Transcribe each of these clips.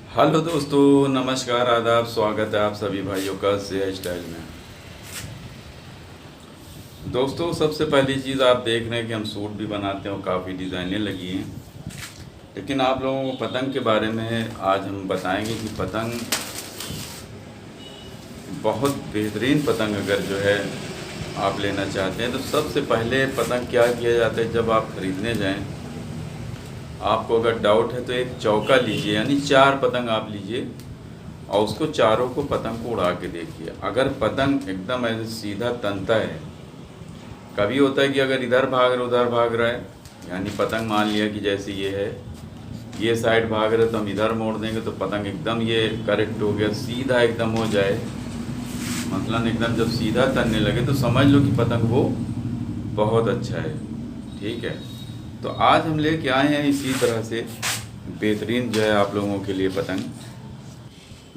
Hello दोस्तों, नमस्कार, आदाब, स्वागत है आप सभी भाइयों का ज़िया स्टाइल में। दोस्तों, सबसे पहली चीज़ आप देख रहे हैं कि हम सूट भी बनाते हैं और काफ़ी डिज़ाइनें लगी हैं। लेकिन आप लोगों को पतंग के बारे में आज हम बताएंगे कि पतंग बहुत बेहतरीन पतंग अगर जो है आप लेना चाहते हैं तो सबसे पहले पतंग क्या किया जाता है, जब आप ख़रीदने जाएं आपको अगर डाउट है तो एक चौका लीजिए, यानी 4 पतंग आप लीजिए और उसको चारों को पतंग को उड़ा के देखिए। अगर पतंग एकदम ऐसे सीधा तनता है, कभी होता है कि अगर इधर भाग रहा उधर भाग रहा है, यानी पतंग मान लिया कि जैसे ये है, ये साइड भाग रहा है तो हम इधर मोड़ देंगे तो पतंग एकदम ये करेक्ट हो गया, सीधा एकदम हो जाए, मतलब एकदम जब सीधा तनने लगे तो समझ लो कि पतंग वो बहुत अच्छा है। ठीक है, तो आज हम लेके आए हैं इसी तरह से बेहतरीन जो है आप लोगों के लिए पतंग।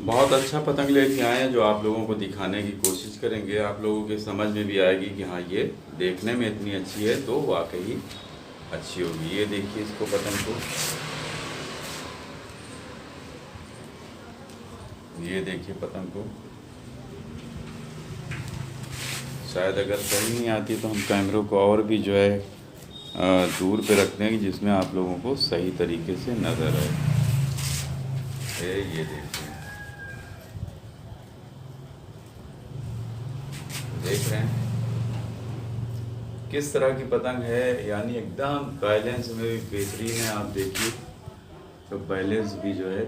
बहुत अच्छा पतंग लेके आए हैं जो आप लोगों को दिखाने की कोशिश करेंगे, आप लोगों के समझ में भी आएगी कि हाँ ये देखने में इतनी अच्छी है तो वाकई अच्छी होगी। ये देखिए इसको पतंग को, ये देखिए पतंग को। शायद अगर सही नहीं आती तो हम कैमरों को और भी जो है दूर पे रखते हैं जिसमें आप लोगों को सही तरीके से नज़र आए। ये देखिए, देख रहे हैं किस तरह की पतंग है, यानी एकदम बैलेंस में भी बेहतरीन है। आप देखिए तो बैलेंस भी जो है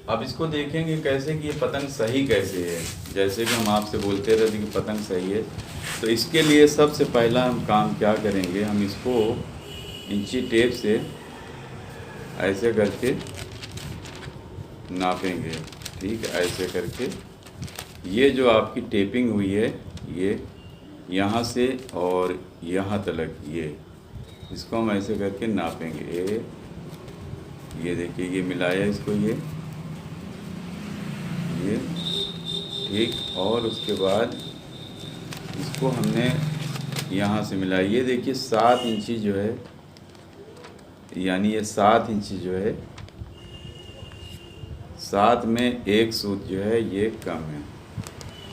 अब इसको देखेंगे कैसे कि ये पतंग सही कैसे है। जैसे कि हम आपसे बोलते रहते कि पतंग सही है, तो इसके लिए सबसे पहला हम काम क्या करेंगे, हम इसको इंची टेप से ऐसे करके नापेंगे। ठीक है, ऐसे करके ये जो आपकी टेपिंग हुई है ये यहाँ से और यहाँ तक, ये इसको हम ऐसे करके नापेंगे। ये देखिए, ये मिलाया इसको, ये ठीक, और उसके बाद इसको हमने यहाँ से मिलाया। ये देखिए 7 इंची जो है, यानी ये 7 इंची जो है, 7 में एक सूत जो है ये कम है।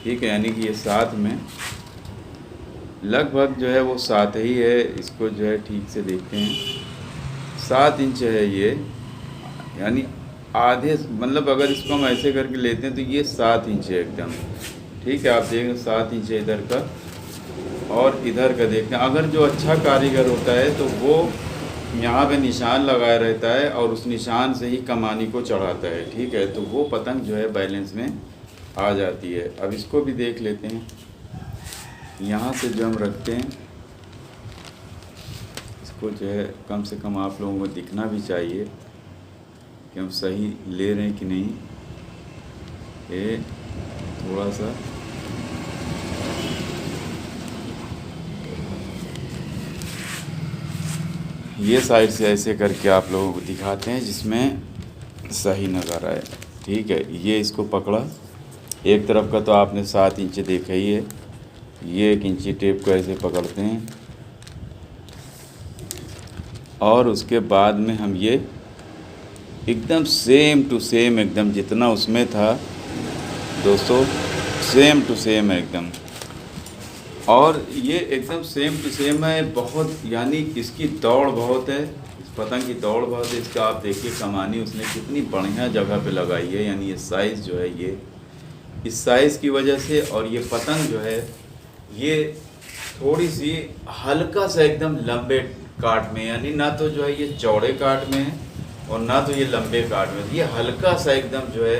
ठीक है, यानी कि ये 7 में लगभग जो है वो 7 ही है। इसको जो है ठीक से देखते हैं, 7 इंच है ये, यानी आधे, मतलब अगर इसको हम ऐसे करके लेते हैं तो ये 7 इंच है एकदम। ठीक है, आप देख रहे 7 इंच है इधर का और इधर का देखते हैं। अगर जो अच्छा कारीगर होता है तो वो यहाँ पे निशान लगाया रहता है और उस निशान से ही कमानी को चढ़ाता है। ठीक है, तो वो पतंग जो है बैलेंस में आ जाती है। अब इसको भी देख लेते हैं, यहाँ से जो हम रखते हैं इसको जो है कम से कम आप लोगों को दिखना भी चाहिए कि हम सही ले रहे हैं कि नहीं। ये थोड़ा सा ये साइड से ऐसे करके आप लोगों को दिखाते हैं जिसमें सही नज़र आए। ठीक है, ये इसको पकड़ा, एक तरफ का तो आपने 7 इंच देखा ही है। ये 1 इंची टेप को ऐसे पकड़ते हैं और उसके बाद में हम ये एकदम सेम टू सेम, एकदम जितना उसमें था दोस्तों, सेम टू सेम है एकदम। और ये एकदम सेम टू सेम है बहुत, यानी इसकी दौड़ बहुत है, इस पतंग की दौड़ बहुत है। इसका आप देखिए कमानी उसने कितनी बढ़िया जगह पे लगाई है, यानी ये साइज़ जो है ये इस साइज़ की वजह से। और ये पतंग जो है ये थोड़ी सी हल्का सा एकदम लंबे काट में, यानी ना तो जो है ये चौड़े काट में है और ना तो ये लंबे काट में, ये हल्का सा एकदम जो है,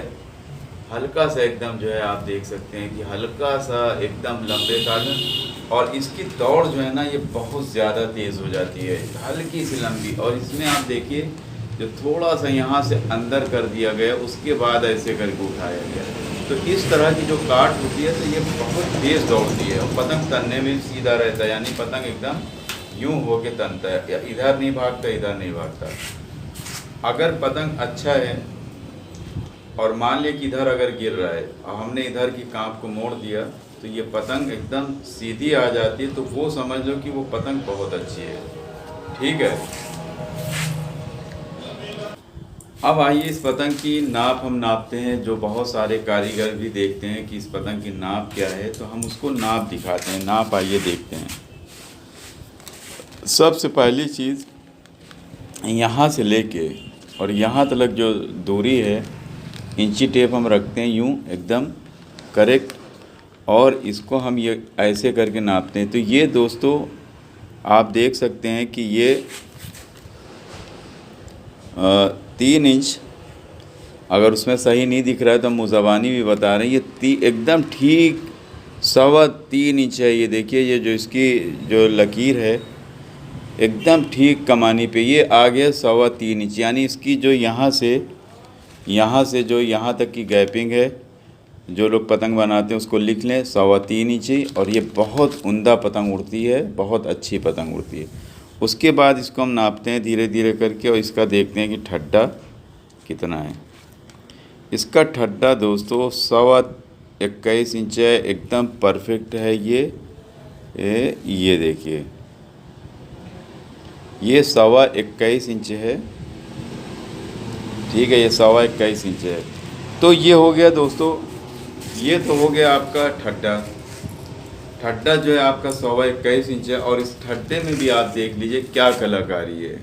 हल्का सा एकदम जो है आप देख सकते हैं कि हल्का सा एकदम लंबे काट में। और इसकी दौड़ जो है ना ये बहुत ज़्यादा तेज़ हो जाती है, हल्की सी लंबी। और इसमें आप देखिए जो थोड़ा सा यहाँ से अंदर कर दिया गया उसके बाद ऐसे करके उठाया गया, तो इस तरह की जो काट होती है तो ये बहुत तेज़ दौड़ती है और पतंग तनने में सीधा रहता है, यानी पतंग एकदम यूँ हो के तनता है, या इधर नहीं भागता इधर नहीं भागता। अगर पतंग अच्छा है और मान लिया कि इधर अगर गिर रहा है और हमने इधर की कांप को मोड़ दिया तो ये पतंग एकदम सीधी आ जाती है, तो वो समझ लो कि वो पतंग बहुत अच्छी है। ठीक है, अब आइए इस पतंग की नाप हम नापते हैं। जो बहुत सारे कारीगर भी देखते हैं कि इस पतंग की नाप क्या है, तो हम उसको नाप दिखाते हैं। नाप आइए देखते हैं। सबसे पहली चीज़, यहाँ से लेके और यहाँ तक जो दूरी है, इंची टेप हम रखते हैं यूँ एकदम करेक्ट, और इसको हम ये ऐसे करके नापते हैं। तो ये दोस्तों आप देख सकते हैं कि ये 3 इंच, अगर उसमें सही नहीं दिख रहा है तो हम मुज़बानी भी बता रहे हैं, ये एकदम ठीक 3.25 इंच है। ये देखिए, ये जो इसकी जो लकीर है एकदम ठीक कमानी पे ये आ गया 3.25 इंच। यानी इसकी जो यहाँ से जो यहाँ तक की गैपिंग है, जो लोग पतंग बनाते हैं उसको लिख लें 3.25 इंची। और ये बहुत उम्दा पतंग उड़ती है, बहुत अच्छी पतंग उड़ती है। उसके बाद इसको हम नापते हैं धीरे धीरे करके, और इसका देखते हैं कि ठड्डा कितना है। इसका ठड्डा दोस्तों 21.25 इंच है, एकदम परफेक्ट है। ये देखिए, ये 21.25 इंच है। ठीक है, ये 21.25 इंच है। तो ये हो गया दोस्तों, ये तो हो गया आपका ठड्डा जो है आपका 21.25 इंच है। और इस ठड्डे में भी आप देख लीजिए क्या कलाकारी है।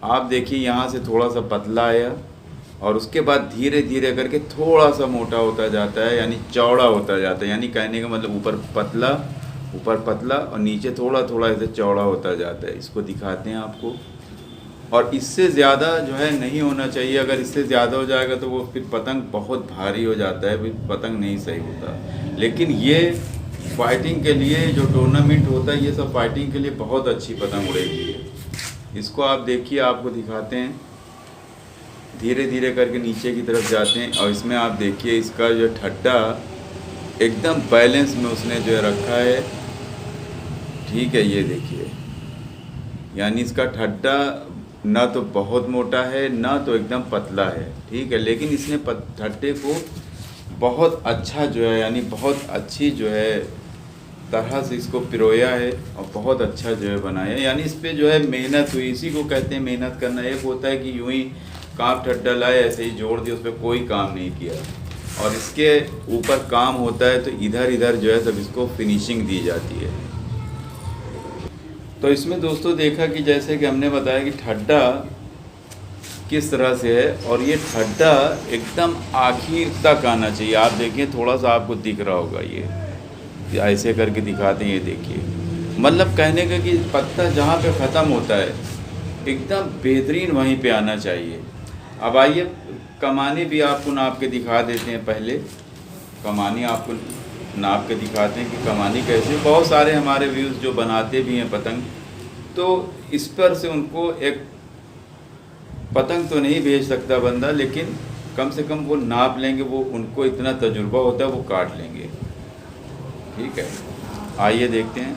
आप देखिए, यहाँ से थोड़ा सा पतला आया और उसके बाद धीरे धीरे करके थोड़ा सा मोटा होता जाता है, यानी चौड़ा होता जाता है। यानी कहने का मतलब ऊपर पतला और नीचे थोड़ा थोड़ा ऐसे चौड़ा होता जाता है। इसको दिखाते हैं आपको। और इससे ज़्यादा जो है नहीं होना चाहिए। अगर इससे ज़्यादा हो जाएगा तो वो फिर पतंग बहुत भारी हो जाता है, फिर पतंग नहीं सही होता। लेकिन ये फाइटिंग के लिए जो टूर्नामेंट होता है, ये सब फाइटिंग के लिए बहुत अच्छी पतंग उड़ेगी। इसको आप देखिए, आपको दिखाते हैं। धीरे धीरे करके नीचे की तरफ जाते हैं और इसमें आप देखिए इसका जो ठड्डा एकदम बैलेंस में उसने जो है रखा है। ठीक है, ये देखिए, यानी इसका ठड्डा ना तो बहुत मोटा है ना तो एकदम पतला है। ठीक है, लेकिन इसने ठड्डे को बहुत अच्छा जो है, यानी बहुत अच्छी जो है तरह से इसको पिरोया है और बहुत अच्छा जो है बनाया है। यानी इस पर जो है मेहनत हुई, इसी को कहते हैं मेहनत करना। एक होता है कि यूं ही कांप ठड्डा लाए ऐसे ही जोड़ दिया, उस पर कोई काम नहीं किया। और इसके ऊपर काम होता है तो इधर इधर जो है सब इसको फिनिशिंग दी जाती है। तो इसमें दोस्तों देखा कि जैसे कि हमने बताया कि ठड्डा किस तरह से है, और ये ठड्डा एकदम आखिर तक आना चाहिए। आप देखिए, थोड़ा सा आपको दिख रहा होगा, ये ऐसे करके दिखाते हैं। ये देखिए, मतलब कहने का कि पत्ता जहाँ पे ख़त्म होता है एकदम बेहतरीन वहीं पे आना चाहिए। अब आइए कमानी भी आपको नाप के दिखा देते हैं। पहले कमानी आपको नाप के दिखाते हैं कि कमानी कैसे। बहुत सारे हमारे व्यूज़ जो बनाते भी हैं पतंग, तो इस पर से उनको एक पतंग तो नहीं भेज सकता बंदा, लेकिन कम से कम वो नाप लेंगे, वो उनको इतना तजुर्बा होता है, वो काट लेंगे। ठीक है, आइए देखते हैं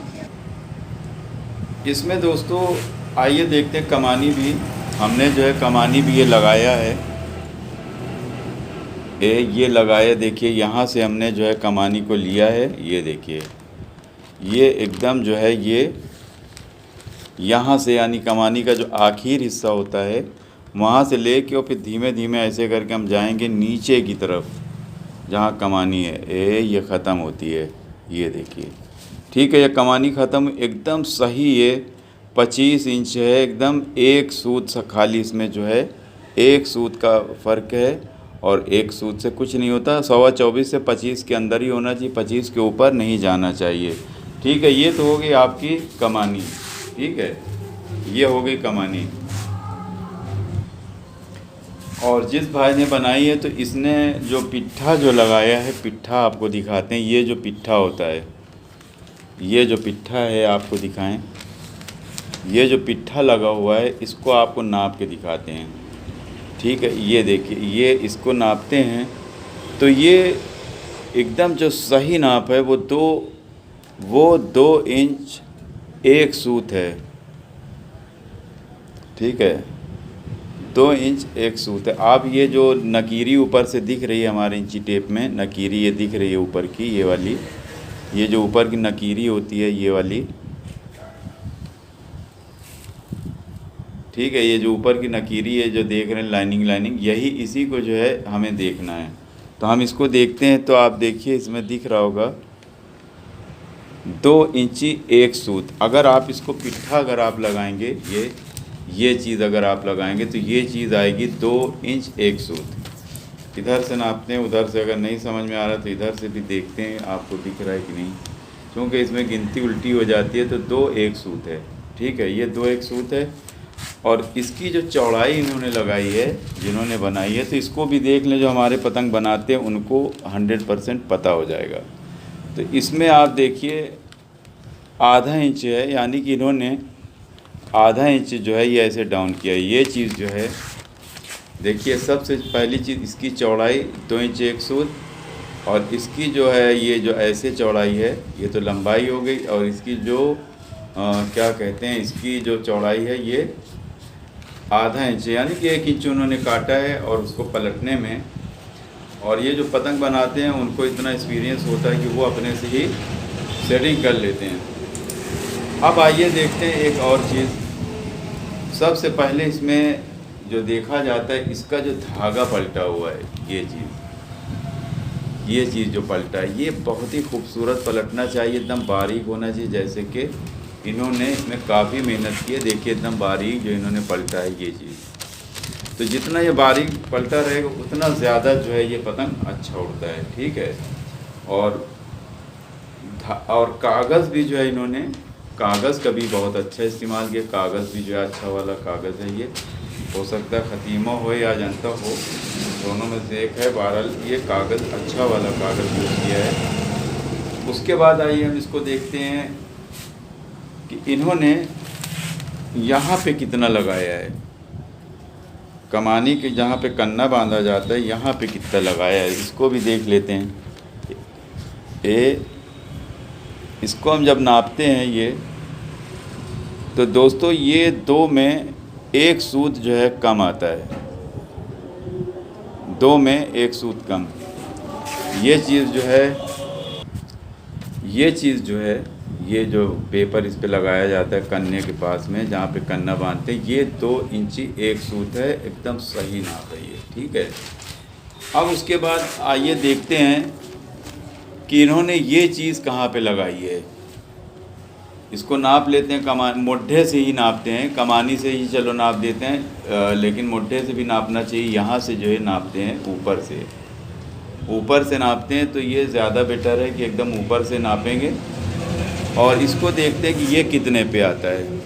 इसमें दोस्तों। आइए देखते हैं कमानी भी। हमने जो है कमानी भी ये लगाया है, ये लगाया। देखिए, यहाँ से हमने जो है कमानी को लिया है। ये देखिए, ये एकदम जो है ये यहाँ से, यानी कमानी का जो आखिर हिस्सा होता है वहाँ से लेके और फिर धीमे धीमे ऐसे करके हम जाएंगे नीचे की तरफ जहाँ कमानी है। ये ख़त्म होती है, ये देखिए। ठीक है, ये कमानी ख़त्म एकदम सही। ये 25 इंच है एकदम। एक सूत सा खाली इसमें जो है, एक सूत का फ़र्क है और एक सूत से कुछ नहीं होता। 24.25 से 25 के अंदर ही होना चाहिए, 25 के ऊपर नहीं जाना चाहिए। ठीक है, ये तो हो गई आपकी कमानी। ठीक है, ये हो गई कमानी। और जिस भाई ने बनाई है तो इसने जो पिट्ठा जो लगाया है, पिट्ठा आपको दिखाते हैं। ये जो पिट्ठा होता है, ये जो पिट्ठा है आपको दिखाएं। ये जो पिट्ठा लगा हुआ है इसको आपको नाप के दिखाते हैं। ठीक है, ये देखिए, ये इसको नापते हैं तो ये एकदम जो सही नाप है वो 2 इंच 1 सूत है। ठीक है, 2 इंच 1 सूत है। आप ये जो नकीरी ऊपर से दिख रही है हमारे इंची टेप में, नकीरी ये दिख रही है ऊपर की, ये वाली, ये जो ऊपर की नकीरी होती है ये वाली, ठीक है, ये जो ऊपर की नकीरी है जो देख रहे हैं लाइनिंग लाइनिंग, यही इसी को जो है हमें देखना है। तो हम इसको देखते हैं। तो आप देखिए इसमें दिख रहा होगा 2 इंची एक सूत। अगर आप इसको पिट्ठा अगर आप लगाएंगे, ये चीज़ अगर आप लगाएंगे तो ये चीज़ आएगी 2 इंच एक सूत। इधर से नापते हैं, उधर से अगर नहीं समझ में आ रहा तो इधर से भी देखते हैं आपको दिख रहा है कि नहीं, क्योंकि इसमें गिनती उल्टी हो जाती है। तो 2 एक सूत है, ठीक है, ये 2 एक सूत है। और इसकी जो चौड़ाई इन्होंने लगाई है, जिन्होंने बनाई है, तो इसको भी देख लें, जो हमारे पतंग बनाते हैं उनको 100% पता हो जाएगा। तो इसमें आप देखिए आधा इंच है, यानी कि इन्होंने आधा इंच जो है ये ऐसे डाउन किया है। ये चीज़ जो है देखिए, सबसे पहली चीज़ इसकी चौड़ाई 2 इंच एक सूत, और इसकी जो है ये जो ऐसे चौड़ाई है ये तो लंबाई हो गई, और इसकी जो क्या कहते हैं, इसकी जो चौड़ाई है ये आधा इंच, यानी कि 1 इंच उन्होंने काटा है। और उसको पलटने में, और ये जो पतंग बनाते हैं उनको इतना एक्सपीरियंस होता है कि वो अपने से ही सेटिंग कर लेते हैं। अब आइए देखते हैं एक और चीज़। सबसे पहले इसमें जो देखा जाता है, इसका जो धागा पलटा हुआ है, ये चीज़ जो पलटा है, ये बहुत ही खूबसूरत पलटना चाहिए, एकदम बारीक होना चाहिए। जैसे कि इन्होंने इसमें काफ़ी मेहनत की है, देखिए एकदम बारीक जो इन्होंने पलटा है ये चीज़। तो जितना ये बारीक पलटा रहेगा उतना ज़्यादा जो है ये पतंग अच्छा उड़ता है, ठीक है। और कागज़ भी जो है इन्होंने कागज़ का भी बहुत अच्छा इस्तेमाल किया। कागज़ भी जो है अच्छा वाला कागज़ है, ये हो सकता है ख़तीमा हो या अजंता हो, दोनों में से एक है। बहरहाल ये कागज़ अच्छा वाला कागज़ यूज़ किया है। उसके बाद आइए हम इसको देखते हैं कि इन्होंने यहाँ पे कितना लगाया है। कमानी के जहाँ पे कन्ना बांधा जाता है यहाँ पे कितना लगाया है, इसको भी देख लेते हैं। इसको हम जब नापते हैं ये, तो दोस्तों ये 2 में 1 सूत जो है कम आता है, 2 में 1 सूत कम। ये चीज़ जो है ये जो पेपर इस पे लगाया जाता है कन्ने के पास में, जहाँ पे कन्ना बांधते हैं, ये 2 इंची 1 सूत है, एकदम सही नाप है ये, ठीक है। अब उसके बाद आइए देखते हैं कि इन्होंने ये चीज़ कहाँ पे लगाई है। इसको नाप लेते हैं, मोढे से ही नापते हैं, कमानी से ही चलो नाप देते हैं, लेकिन मोढे से भी नापना चाहिए। यहाँ से जो है नापते हैं, ऊपर से नापते हैं, तो ये ज़्यादा बेटर है कि एकदम ऊपर से नापेंगे। और इसको देखते हैं कि ये कितने पे आता है।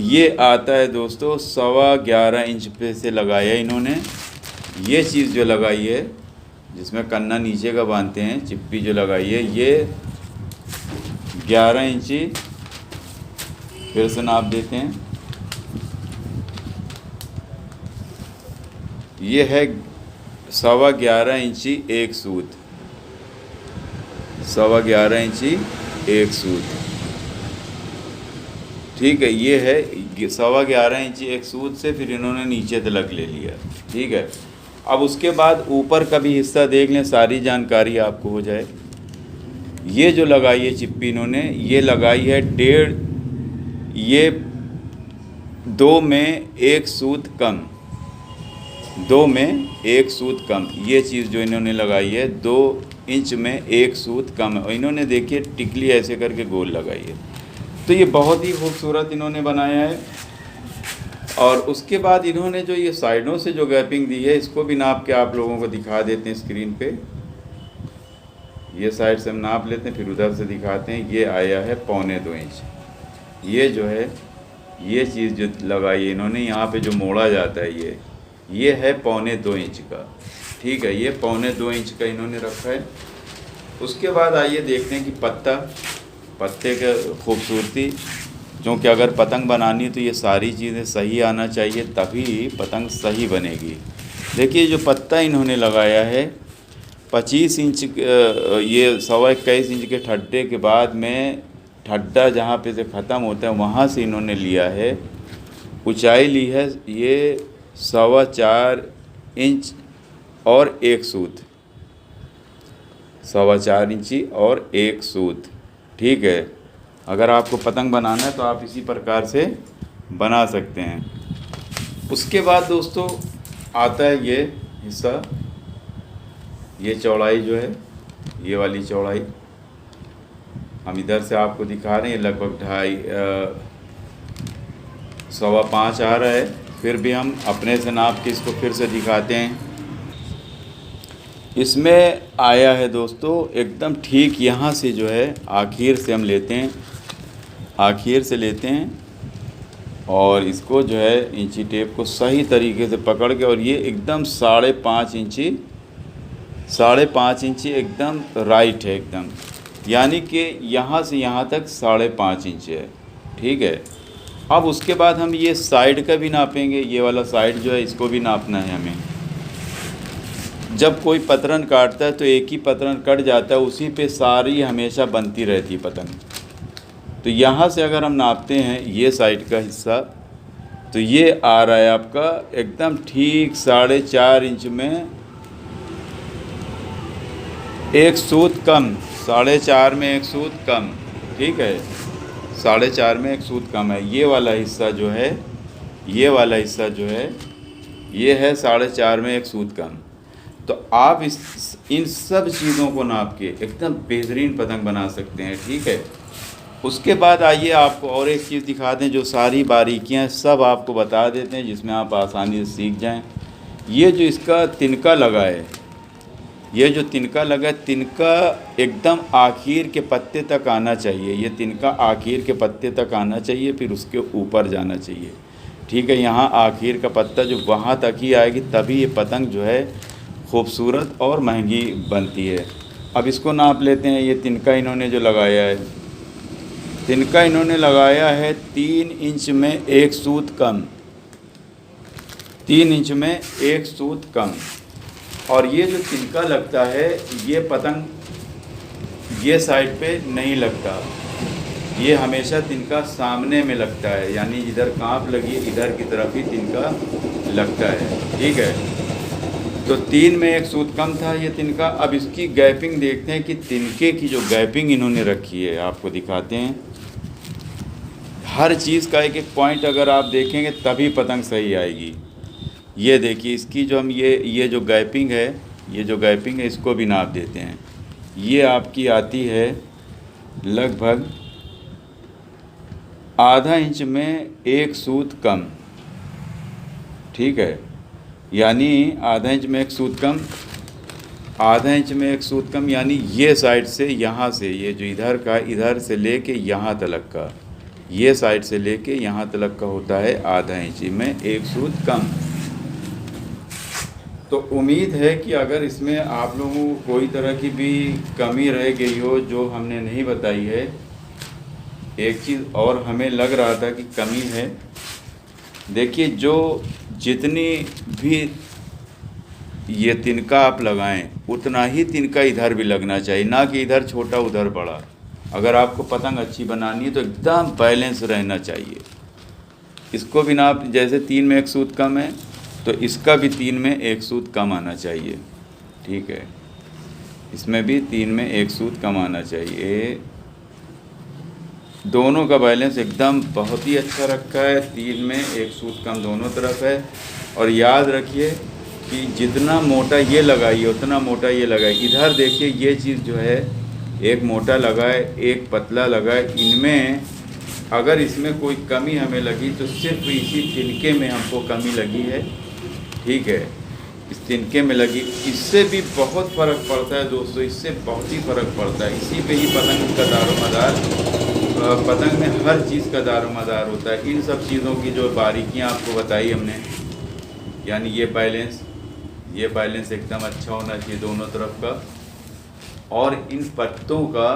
ये आता है दोस्तों 11.25 इंच पे से लगाया है इन्होंने। ये चीज़ जो लगाई है, जिसमें कन्ना नीचे का बांधते हैं, चिप्पी जो लगाई है, ये 11 इंची। फिर से नाप देते हैं, ये है 11.25 इंची एक सूत, 11.25 इंची एक सूत, ठीक है। ये है 11.25 इंची एक सूत से फिर इन्होंने नीचे तलक ले लिया, ठीक है। अब उसके बाद ऊपर का भी हिस्सा देख लें, सारी जानकारी आपको हो जाए। ये जो लगाई है चिप्पी इन्होंने, ये लगाई है 1.5, ये 2 में 1 सूत कम, 2 में 1 सूत कम। ये चीज़ जो इन्होंने लगाई है 2 इंच में 1 सूत कम है। और इन्होंने देखिए टिकली ऐसे करके गोल लगाई है। तो ये बहुत ही खूबसूरत इन्होंने बनाया है। और उसके बाद इन्होंने जो ये साइडों से जो गैपिंग दी है, इसको भी नाप के आप लोगों को दिखा देते हैं स्क्रीन पे। ये साइड से हम नाप लेते हैं, फिर उधर से दिखाते हैं। ये आया है 1.25 इंच। ये जो है ये चीज़ जो लगाई है इन्होंने, यहाँ पे जो मोड़ा जाता है ये है 1.25 इंच का, ठीक है। ये 1.25 इंच का इन्होंने रखा है। उसके बाद आइए देखते हैं कि पत्ते का खूबसूरती, क्योंकि अगर पतंग बनानी है तो ये सारी चीज़ें सही आना चाहिए, तभी पतंग सही बनेगी। देखिए जो पत्ता इन्होंने लगाया है 25 इंच, ये 21.25 इंच के ठड्डे के बाद में ठड्डा जहाँ पे से ख़त्म होता है वहाँ से इन्होंने लिया है। ऊंचाई ली है ये 4.25 इंच और 1 सूत, 4.25 इंची और 1 सूत। ठीक है, अगर आपको पतंग बनाना है तो आप इसी प्रकार से बना सकते हैं। उसके बाद दोस्तों आता है ये हिस्सा, ये चौड़ाई जो है, ये वाली चौड़ाई हम इधर से आपको दिखा रहे हैं, लगभग 2.5 आ रहा है। फिर भी हम अपने से नाप के इसको फिर से दिखाते हैं। इसमें आया है दोस्तों एकदम ठीक यहाँ से जो है आखिर से हम लेते हैं, आखिर से लेते हैं और इसको जो है इंची टेप को सही तरीके से पकड़ के, और ये एकदम 5.5 इंची, 5.5 इंची एकदम राइट है एकदम, यानी कि यहाँ से यहाँ तक 5.5 इंच है। ठीक है, अब उसके बाद हम ये साइड का भी नापेंगे। ये वाला साइड जो है इसको भी नापना है हमें। जब कोई पतरन काटता है तो एक ही पतरन कट जाता है, उसी पे सारी हमेशा बनती रहती है पतंग। तो यहाँ से अगर हम नापते हैं ये साइड का हिस्सा, तो ये आ रहा है आपका एकदम ठीक 4.5 इंच में 1 सूत कम, 4.5 में 1 सूत कम। ठीक है, 4.5 में 1 सूत कम है। ये वाला हिस्सा जो है, ये वाला हिस्सा जो है ये है 4.5 में 1 सूत कम। तो आप इन सब चीज़ों को नाप के एकदम बेहतरीन पतंग बना सकते हैं। ठीक है, उसके बाद आइए आपको और एक चीज़ दिखा दें, जो सारी बारीकियां सब आपको बता देते हैं, जिसमें आप आसानी से सीख जाएं। ये जो इसका तिनका लगा है, ये जो तिनका लगा है, तिनका एकदम आखिर के पत्ते तक आना चाहिए। ये तिनका आखिर के पत्ते तक आना चाहिए, फिर उसके ऊपर जाना चाहिए। ठीक है, यहाँ आखिर का पत्ता जो वहाँ तक ही आएगी, तभी ये पतंग जो है खूबसूरत और महंगी बनती है। अब इसको नाप लेते हैं। ये तिनका इन्होंने जो लगाया है, तिनका इन्होंने लगाया है 3 इंच में 1 सूत कम, 3 इंच में 1 सूत कम। और ये जो तिनका लगता है, ये पतंग ये साइड पे नहीं लगता, ये हमेशा तिनका सामने में लगता है, यानी इधर कांप लगी इधर की तरफ ही तिनका लगता है। ठीक है, तो 3 में 1 सूत कम था ये तिनका। अब इसकी गैपिंग देखते हैं कि तिनके की जो गैपिंग इन्होंने रखी है, आपको दिखाते हैं। हर चीज़ का एक एक पॉइंट अगर आप देखेंगे तभी पतंग सही आएगी। ये देखिए, इसकी जो हम ये जो गैपिंग है, ये जो गैपिंग है इसको भी नाप देते हैं। ये आपकी आती है लगभग आधा इंच में 1 सूत कम। ठीक है, यानी आधा इंच में 1 सूत कम, आधा इंच में 1 सूत कम, यानी ये साइड से यहाँ से, ये जो इधर का, इधर से लेके यहाँ तलक का, ये साइड से लेके यहाँ तलक का होता है आधा इंच में 1 सूत कम। तो उम्मीद है कि अगर इसमें आप लोगों को कोई तरह की भी कमी रह गई हो जो हमने नहीं बताई है। एक चीज़ और हमें लग रहा था कि कमी है, देखिए जो जितनी भी ये तिनका आप लगाएं उतना ही तिनका इधर भी लगना चाहिए, ना कि इधर छोटा उधर बड़ा। अगर आपको पतंग अच्छी बनानी है तो एकदम बैलेंस रहना चाहिए। इसको भी नाप, जैसे 3 में 1 सूत कम है तो इसका भी 3 में 1 सूत कम आना चाहिए। ठीक है, इसमें भी 3 में 1 सूत कम आना चाहिए। दोनों का बैलेंस एकदम बहुत ही अच्छा रखा है, 3 में 1 सूत कम दोनों तरफ है। और याद रखिए कि जितना मोटा ये लगाइए उतना मोटा ये लगाए। इधर देखिए, ये चीज़ जो है एक मोटा लगा है, एक पतला लगा है। इनमें अगर इसमें कोई कमी हमें लगी तो सिर्फ इसी तिनके में हमको कमी लगी है। ठीक है, इस तिनके में लगी, इससे भी बहुत फ़र्क पड़ता है दोस्तों, इससे बहुत ही फ़र्क पड़ता है। इसी पे ही पतंग का दारोमदार, पतंग में हर चीज़ का दारोमदार होता है। इन सब चीज़ों की जो बारीकियां आपको बताई हमने, यानी ये बैलेंस एकदम अच्छा होना चाहिए दोनों तरफ का, और इन पत्तों का,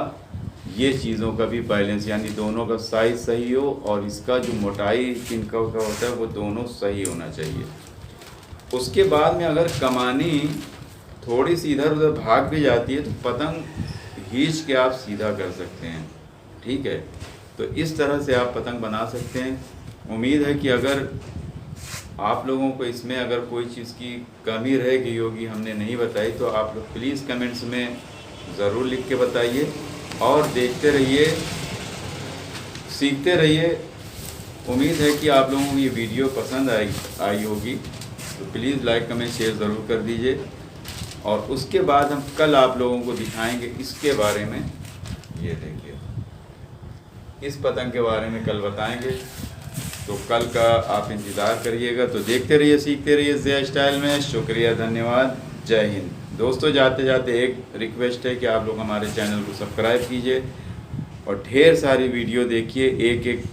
ये चीज़ों का भी बैलेंस, यानी दोनों का साइज़ सही हो, और इसका जो मोटाई तिनका का होता है वो दोनों सही होना चाहिए। उसके बाद में अगर कमानी थोड़ी सी इधर उधर भाग भी जाती है तो पतंग खींच के आप सीधा कर सकते हैं। ठीक है, तो इस तरह से आप पतंग बना सकते हैं। उम्मीद है कि अगर आप लोगों को इसमें अगर कोई चीज़ की कमी रह गई होगी हमने नहीं बताई, तो आप लोग प्लीज़ कमेंट्स में ज़रूर लिख के बताइए और देखते रहिए, सीखते रहिए। उम्मीद है कि आप लोगों को ये वीडियो पसंद आई होगी, तो प्लीज़ लाइक कमेंट शेयर ज़रूर कर दीजिए। और उसके बाद हम कल आप लोगों को दिखाएंगे इसके बारे में, ये देखिए इस पतंग के बारे में कल बताएंगे, तो कल का आप इंतज़ार करिएगा। तो देखते रहिए, सीखते रहिए ज़िया स्टाइल में। शुक्रिया, धन्यवाद, जय हिंद। दोस्तों जाते जाते एक रिक्वेस्ट है कि आप लोग हमारे चैनल को सब्सक्राइब कीजिए और ढेर सारी वीडियो देखिए। एक एक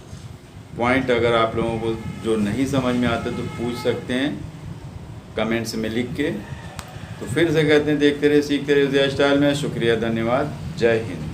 पॉइंट अगर आप लोगों को जो नहीं समझ में आता तो पूछ सकते हैं कमेंट्स में लिख के। तो फिर से कहते हैं देखते रहिए, सीखते रहिए ज़िया स्टाइल में। शुक्रिया, धन्यवाद, जय हिंद।